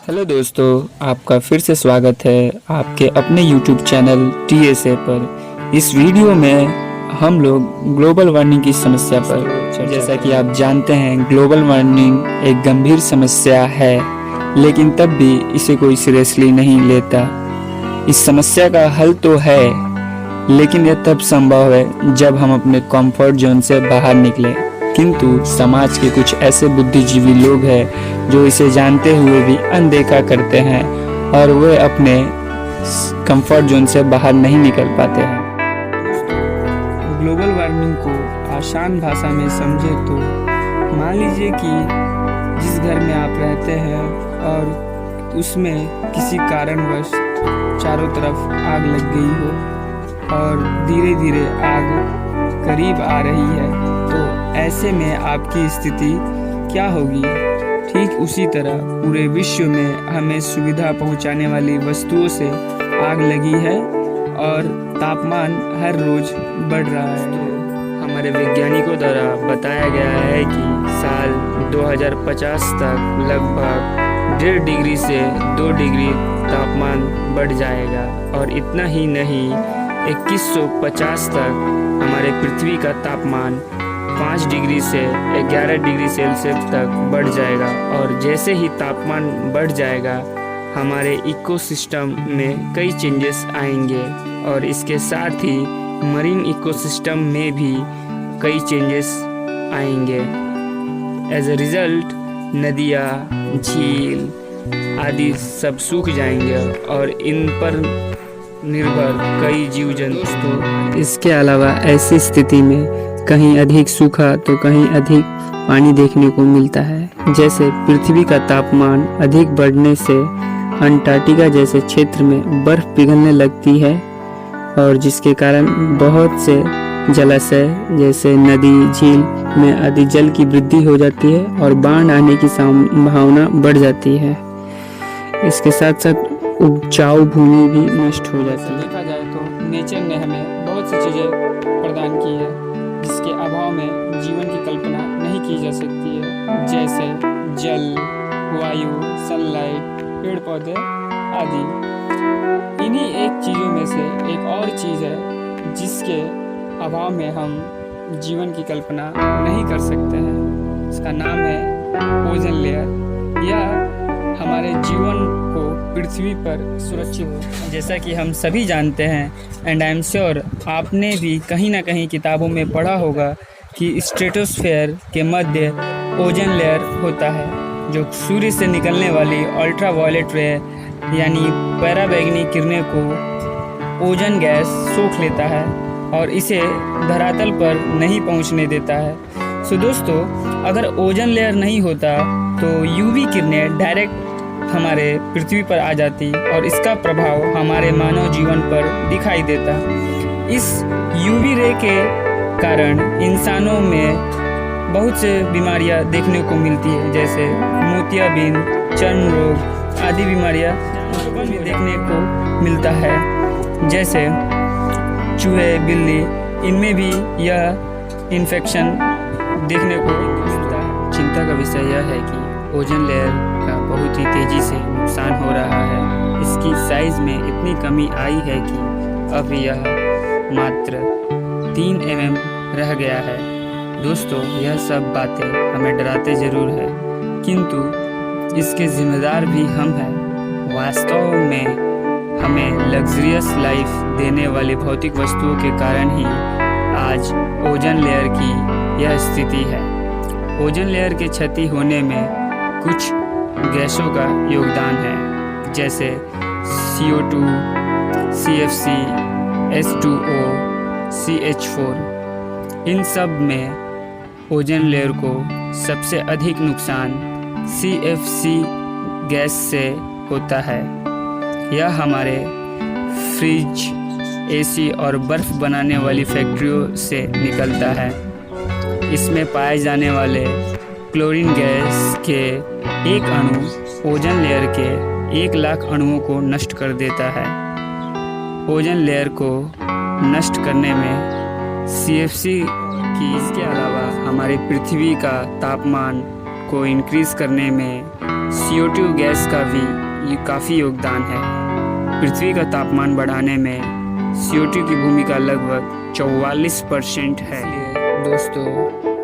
Hello दोस्तों, आपका फिर से स्वागत है आपके अपने YouTube चैनल TSA पर। इस वीडियो में हम लोग ग्लोबल वार्मिंग की समस्या पर जैसा कि आप जानते हैं, ग्लोबल वार्मिंग एक गंभीर समस्या है, लेकिन तब भी इसे कोई सीरियसली नहीं लेता। इस समस्या का हल तो है, लेकिन यह तब संभव है जब हम अपने कंफर्ट जोन से बाहर निकलें। किंतु समाज के कुछ ऐसे बुद्धिजीवी लोग हैं जो इसे जानते हुए भी अनदेखा करते हैं और वे अपने कंफर्ट जोन से बाहर नहीं निकल पाते हैं। ग्लोबल वार्मिंग को आसान भाषा में समझे तो मान लीजिए कि जिस घर में आप रहते हैं और उसमें किसी कारणवश चारों तरफ आग लग गई हो और धीरे धीरे आग करीब आ रही है, तो ऐसे में आपकी स्थिति क्या होगी। ठीक उसी तरह पूरे विश्व में हमें सुविधा पहुंचाने वाली वस्तुओं से आग लगी है और तापमान हर रोज बढ़ रहा है। हमारे वैज्ञानिकों द्वारा बताया गया है कि साल 2050 तक लगभग 1.5 डिग्री से 2 डिग्री तापमान बढ़ जाएगा और इतना ही नहीं, 2150 तक हमारे पृथ्वी का तापमान 5 डिग्री से 11 डिग्री सेल्सियस तक बढ़ जाएगा। और जैसे ही तापमान बढ़ जाएगा, हमारे इकोसिस्टम में कई चेंजेस आएंगे और इसके साथ ही मरीन इकोसिस्टम में भी कई चेंजेस आएंगे। एज अ रिजल्ट नदियाँ, झील आदि सब सूख जाएंगे और इन पर निर्भर कई जीव जंतु। इसके अलावा ऐसी स्थिति में कहीं अधिक सूखा तो कहीं अधिक पानी देखने को मिलता है। जैसे पृथ्वी का तापमान अधिक बढ़ने से अंटार्कटिका जैसे क्षेत्र में बर्फ पिघलने लगती है और जिसके कारण बहुत से जलाशय जैसे नदी, झील में अधिक जल की वृद्धि हो जाती है और बाढ़ आने की संभावना बढ़ जाती है। इसके साथ साथ उपजाऊ भूमि भी नष्ट हो जाती है। देखा जाए तो नेचर ने हमें बहुत सी चीज़ें प्रदान की है जिसके अभाव में जीवन की कल्पना नहीं की जा सकती है, जैसे जल, वायु, सनलाइट, पेड़ पौधे आदि। इन्हीं एक चीज़ों में से एक और चीज़ है जिसके अभाव में हम जीवन की कल्पना नहीं कर सकते हैं। इसका नाम है ओजोन लेयर। यह हमारे जीवन को पृथ्वी पर सुरक्षित हो। जैसा कि हम सभी जानते हैं एंड आई एम श्योर आपने भी कहीं ना कहीं किताबों में पढ़ा होगा कि स्ट्रेटोस्फेयर के मध्य ओजोन लेयर होता है, जो सूर्य से निकलने वाली अल्ट्रा वायलेट रे यानी पराबैंगनी किरणें को ओजोन गैस सोख लेता है और इसे धरातल पर नहीं पहुंचने देता है। सो दोस्तों, अगर ओजोन लेयर नहीं होता तो यूवी किरणें डायरेक्ट हमारे पृथ्वी पर आ जाती और इसका प्रभाव हमारे मानव जीवन पर दिखाई देता। इस यूवी रे के कारण इंसानों में बहुत से बीमारियां देखने को मिलती है, जैसे मोतियाबिंद, चर्म रोग आदि बीमारियां देखने को मिलता है। जैसे चूहे, बिल्ली, इनमें भी यह इन्फेक्शन देखने को मिलता है। चिंता का विषय यह है कि ओजोन लेयर का बहुत ही तेज़ी से नुकसान हो रहा है। इसकी साइज़ में इतनी कमी आई है कि अब यह मात्र 3 mm रह गया है। दोस्तों, यह सब बातें हमें डराते ज़रूर है, किंतु इसके जिम्मेदार भी हम हैं। वास्तव में हमें लग्जरियस लाइफ देने वाली भौतिक वस्तुओं के कारण ही आज ओजोन लेयर की यह स्थिति है। ओजोन लेयर के क्षति होने में कुछ गैसों का योगदान है, जैसे CO2, CFC, H2O, CH4। इन सब में ओजोन लेयर को सबसे अधिक नुकसान CFC गैस से होता है। यह हमारे फ्रिज, AC और बर्फ़ बनाने वाली फैक्ट्रियों से निकलता है। इसमें पाए जाने वाले क्लोरीन गैस के एक अणु ओजोन लेयर के 1 लाख अणुओं को नष्ट कर देता है। ओजोन लेयर को नष्ट करने में CFC की इसके अलावा हमारी पृथ्वी का तापमान को इंक्रीज़ करने में CO2 गैस का भी ये काफ़ी योगदान है। पृथ्वी का तापमान बढ़ाने में CO2 की भूमिका लगभग 44% है। इसलिए दोस्तों,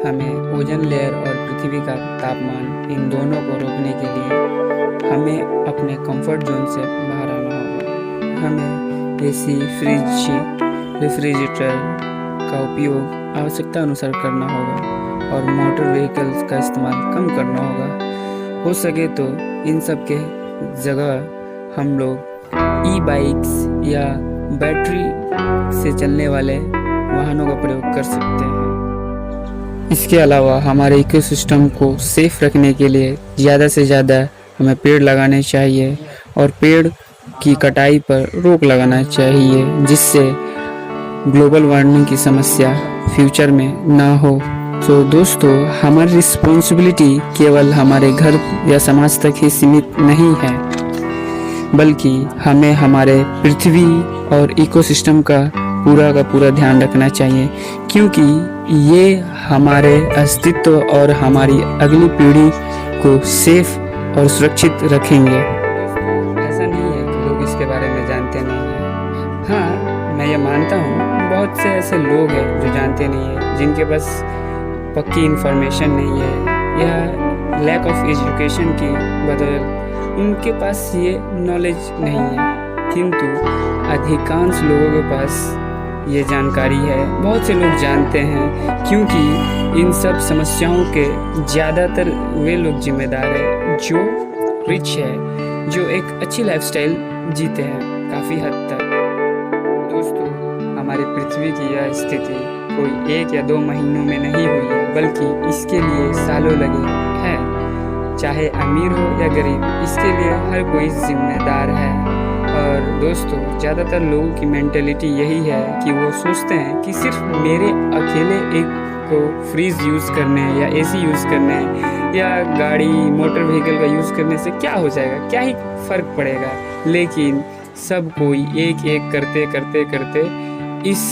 हमें ओजोन लेयर और पृथ्वी का तापमान, इन दोनों को रोकने के लिए हमें अपने कंफर्ट जोन से बाहर आना होगा। हमें AC, फ्रिज, रेफ्रिजरेटर का उपयोग आवश्यकता अनुसार करना होगा और मोटर व्हीकल्स का इस्तेमाल कम करना होगा। हो सके तो इन सब के जगह हम लोग ई-बाइक्स या बैटरी से चलने वाले वाहनों का प्रयोग कर सकते हैं। इसके अलावा हमारे इकोसिस्टम को सेफ रखने के लिए ज़्यादा से ज़्यादा हमें पेड़ लगाने चाहिए और पेड़ की कटाई पर रोक लगाना चाहिए, जिससे ग्लोबल वार्मिंग की समस्या फ्यूचर में ना हो। तो दोस्तों, हमारी रिस्पॉन्सिबिलिटी केवल हमारे घर या समाज तक ही सीमित नहीं है, बल्कि हमें हमारे पृथ्वी और इकोसिस्टम का पूरा ध्यान रखना चाहिए, क्योंकि ये हमारे अस्तित्व और हमारी अगली पीढ़ी को सेफ और सुरक्षित रखेंगे। ऐसा नहीं है कि लोग इसके बारे में जानते नहीं हैं। हाँ, मैं ये मानता हूँ बहुत से ऐसे लोग हैं जो जानते नहीं हैं, जिनके पास पक्की इन्फॉर्मेशन नहीं है या लैक ऑफ एजुकेशन की बदौलत उनके पास ये नॉलेज नहीं है, किंतु अधिकांश लोगों के पास ये जानकारी है। बहुत से लोग जानते हैं, क्योंकि इन सब समस्याओं के ज़्यादातर वे लोग जिम्मेदार हैं जो रिच है, जो एक अच्छी लाइफस्टाइल जीते हैं काफ़ी हद तक। दोस्तों, हमारी पृथ्वी की यह स्थिति कोई 1 या 2 महीनों में नहीं हुई है, बल्कि इसके लिए सालों लगे हैं। चाहे अमीर हो या गरीब, इसके लिए हर कोई जिम्मेदार है। और दोस्तों, ज़्यादातर लोगों की मेंटेलिटी यही है कि वो सोचते हैं कि सिर्फ मेरे अकेले एक को फ्रिज यूज़ करने या AC यूज़ करने या गाड़ी मोटर व्हीकल का यूज़ करने से क्या हो जाएगा, क्या ही फ़र्क पड़ेगा। लेकिन सब कोई एक एक करते करते करते इस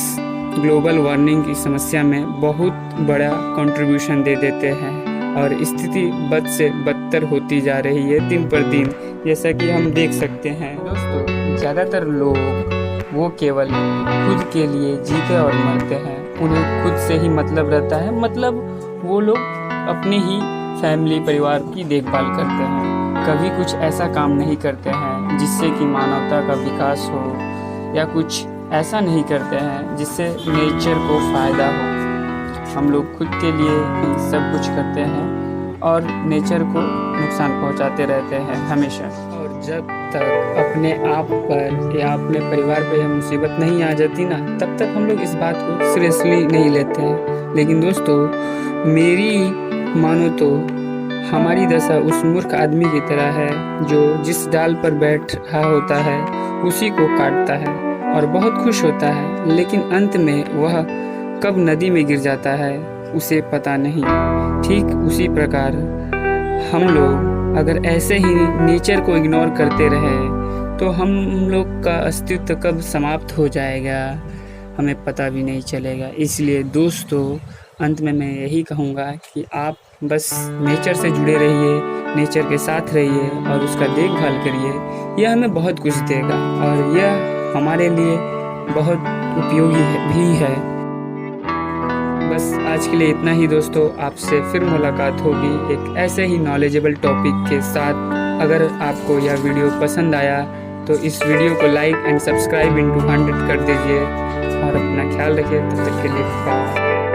ग्लोबल वार्मिंग की समस्या में बहुत बड़ा कंट्रीब्यूशन दे देते हैं और स्थिति बद से बदतर होती जा रही है दिन पर दिन, जैसा कि हम देख सकते हैं। दोस्तों, ज़्यादातर लोग वो केवल खुद के लिए जीते और मरते हैं। उन्हें खुद से ही मतलब रहता है, मतलब वो लोग अपने ही फैमिली परिवार की देखभाल करते हैं। कभी कुछ ऐसा काम नहीं करते हैं जिससे कि मानवता का विकास हो, या कुछ ऐसा नहीं करते हैं जिससे नेचर को फ़ायदा हो। हम लोग खुद के लिए ही सब कुछ करते हैं और नेचर को नुकसान पहुंचाते रहते हैं हमेशा। और जब तक अपने आप पर या अपने परिवार पर यह मुसीबत नहीं आ जाती ना, तब तक हम लोग इस बात को सीरियसली नहीं लेते हैं। लेकिन दोस्तों, मेरी मानो तो हमारी दशा उस मूर्ख आदमी की तरह है जो जिस डाल पर बैठ रहा होता है उसी को काटता है और बहुत खुश होता है, लेकिन अंत में वह कब नदी में गिर जाता है उसे पता नहीं। ठीक उसी प्रकार हम लोग अगर ऐसे ही नेचर को इग्नोर करते रहे तो हम लोग का अस्तित्व कब समाप्त हो जाएगा हमें पता भी नहीं चलेगा। इसलिए दोस्तों, अंत में मैं यही कहूँगा कि आप बस नेचर से जुड़े रहिए, नेचर के साथ रहिए और उसका देखभाल करिए। यह हमें बहुत कुछ देगा और यह हमारे लिए बहुत उपयोगी भी है। बस आज के लिए इतना ही दोस्तों, आपसे फिर मुलाकात होगी एक ऐसे ही नॉलेजेबल टॉपिक के साथ। अगर आपको यह वीडियो पसंद आया तो इस वीडियो को like and subscribe in to 100 कर दीजिए और अपना ख्याल रखिए। तब तक के लिए बाय।